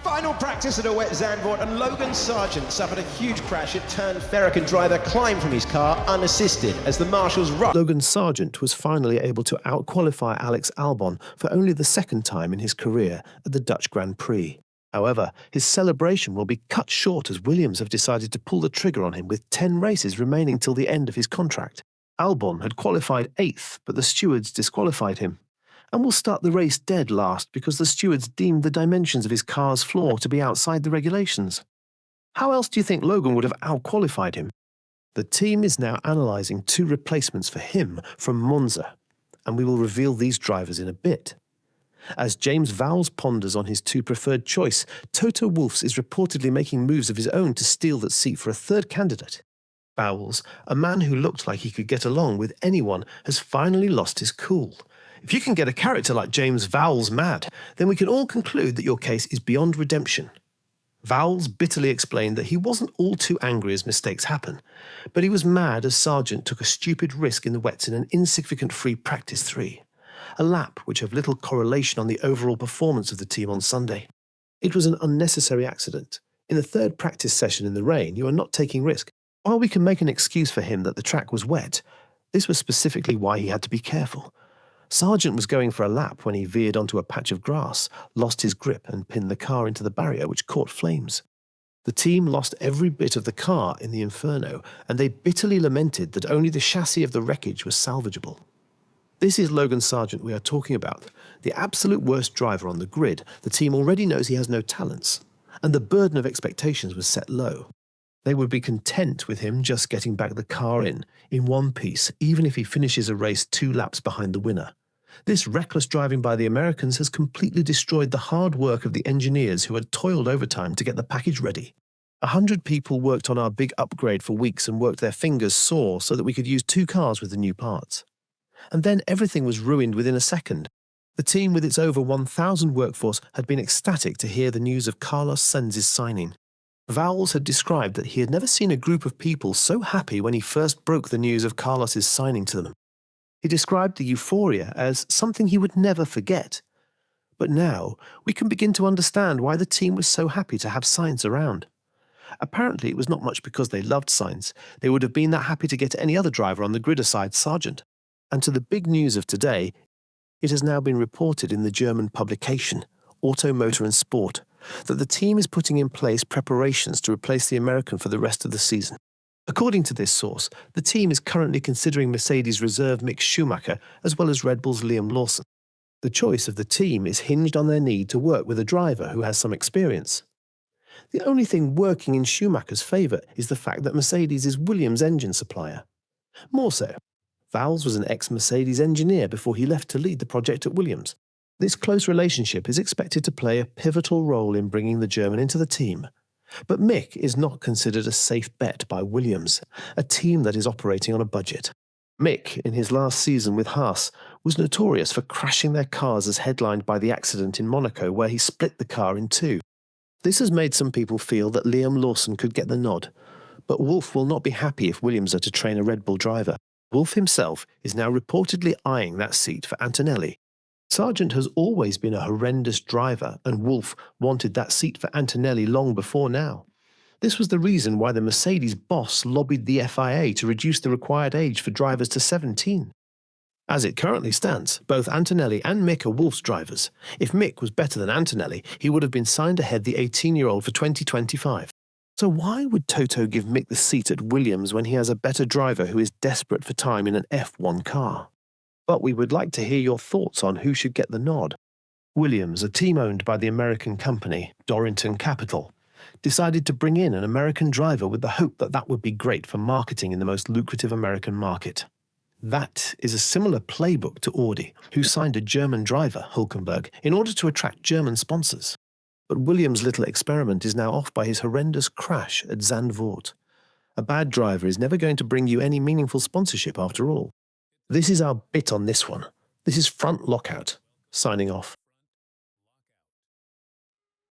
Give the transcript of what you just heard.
Final practice at a wet Zandvoort, and Logan Sargeant suffered a huge crash. It turned American driver climbed from his car unassisted as the marshals rushed. Logan Sargeant was finally able to outqualify Alex Albon for only the second time in his career at the Dutch Grand Prix. However, his celebration will be cut short as Williams have decided to pull the trigger on him with 10 races remaining till the end of his contract. Albon had qualified 8th, but the stewards disqualified him, and will start the race dead last because the stewards deemed the dimensions of his car's floor to be outside the regulations. How else do you think Logan would have outqualified him? The team is now analysing 2 replacements for him from Monza, and we will reveal these drivers in a bit. As James Vowles ponders on his 2 preferred choice, Toto Wolff's is reportedly making moves of his own to steal that seat for a 3rd candidate. Vowles, a man who looked like he could get along with anyone, has finally lost his cool. If you can get a character like James Vowles mad, then we can all conclude that your case is beyond redemption. Vowles bitterly explained that he wasn't all too angry as mistakes happen, but he was mad as Sargeant took a stupid risk in the wets in an insignificant free practice 3, a lap which had little correlation on the overall performance of the team on Sunday. It was an unnecessary accident. In the 3rd practice session in the rain, you are not taking risk. While we can make an excuse for him that the track was wet, this was specifically why he had to be careful. Sargeant was going for a lap when he veered onto a patch of grass, lost his grip and pinned the car into the barrier, which caught flames. The team lost every bit of the car in the inferno, and they bitterly lamented that only the chassis of the wreckage was salvageable. This is Logan Sargeant we are talking about, the absolute worst driver on the grid. The team already knows he has no talents, and the burden of expectations was set low. They would be content with him just getting back the car in one piece, even if he finishes a race 2 laps behind the winner. This reckless driving by the Americans has completely destroyed the hard work of the engineers who had toiled overtime to get the package ready. 100 people worked on our big upgrade for weeks and worked their fingers sore so that we could use 2 cars with the new parts. And then everything was ruined within a second. The team with its over 1,000 workforce had been ecstatic to hear the news of Carlos Sainz's signing. Vowles had described that he had never seen a group of people so happy when he first broke the news of Carlos's signing to them. He described the euphoria as something he would never forget. But now, we can begin to understand why the team was so happy to have Sainz around. Apparently, it was not much because they loved Sainz. They would have been that happy to get any other driver on the grid aside Sargeant. And to the big news of today, it has now been reported in the German publication, Auto, Motor and Sport, that the team is putting in place preparations to replace the American for the rest of the season. According to this source, the team is currently considering Mercedes' reserve Mick Schumacher as well as Red Bull's Liam Lawson. The choice of the team is hinged on their need to work with a driver who has some experience. The only thing working in Schumacher's favour is the fact that Mercedes is Williams' engine supplier. More so, Vowles was an ex-Mercedes engineer before he left to lead the project at Williams. This close relationship is expected to play a pivotal role in bringing the German into the team. But Mick is not considered a safe bet by Williams, a team that is operating on a budget. Mick, in his last season with Haas, was notorious for crashing their cars as headlined by the accident in Monaco where he split the car in 2. This has made some people feel that Liam Lawson could get the nod, but Wolff will not be happy if Williams are to train a Red Bull driver. Wolff himself is now reportedly eyeing that seat for Antonelli. Sargeant has always been a horrendous driver, and Wolff wanted that seat for Antonelli long before now. This was the reason why the Mercedes boss lobbied the FIA to reduce the required age for drivers to 17. As it currently stands, both Antonelli and Mick are Wolff's drivers. If Mick was better than Antonelli, he would have been signed ahead the 18-year-old for 2025. So why would Toto give Mick the seat at Williams when he has a better driver who is desperate for time in an F1 car? But we would like to hear your thoughts on who should get the nod. Williams, a team owned by the American company, Dorrington Capital, decided to bring in an American driver with the hope that that would be great for marketing in the most lucrative American market. That is a similar playbook to Audi, who signed a German driver, Hülkenberg, in order to attract German sponsors. But Williams' little experiment is now off by his horrendous crash at Zandvoort. A bad driver is never going to bring you any meaningful sponsorship after all. This is our bit on this one. This is Front Lockout, signing off.